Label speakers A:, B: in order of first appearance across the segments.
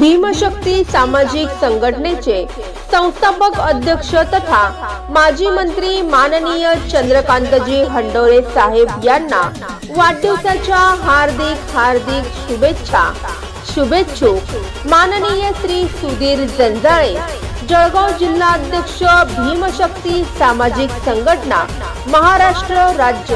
A: भीमशक्ती सामाजिक संघटनेचे संस्थापक अध्यक्ष तथा माजी मंत्री माननीय चंद्रकांतजी हंडोरे साहेब यांना वाढदिवसाच्या हार्दिक शुभेच्छुक माननीय श्री सुधीर जंजाळे, जळगाव जिल्हा अध्यक्ष भीमशक्ती सामाजिक संघटना महाराष्ट्र राज्य।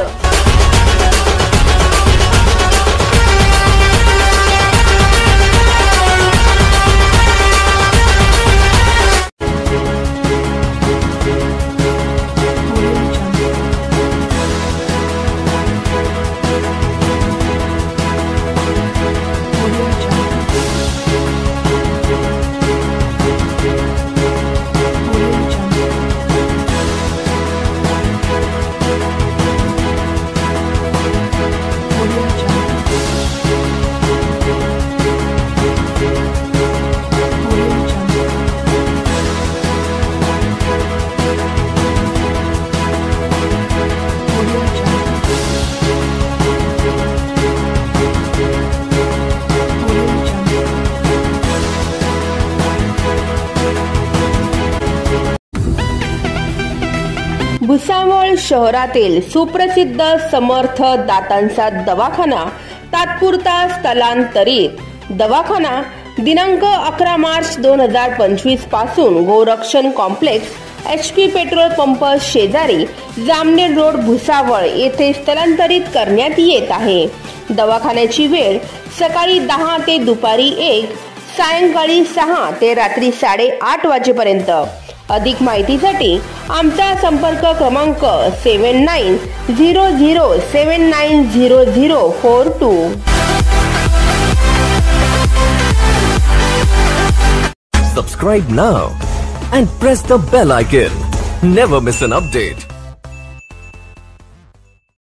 A: भुसावळ शहरातील सुप्रसिद्ध समर्थ दातांचा दवाखाना तात्पुरता स्थलांतरित। दवाखाना दिनांक 11 मार्च 2025 पासून गोरक्षण कॉम्प्लेक्स HP पेट्रोल पंप शेजारी जामनेर रोड भुसावळ येथे स्थलांतरित करण्यात येत आहे। दवाखान्याची वेळ सकाळी 10 ते दुपारी 1, सायंकाळी 6 ते रात्री 8:30 वाजेपर्यंत। अधिक माहितीसाठी आमचा संपर्क क्रमांक 7900790042।
B: Subscribe now and press the bell icon. Never miss an update.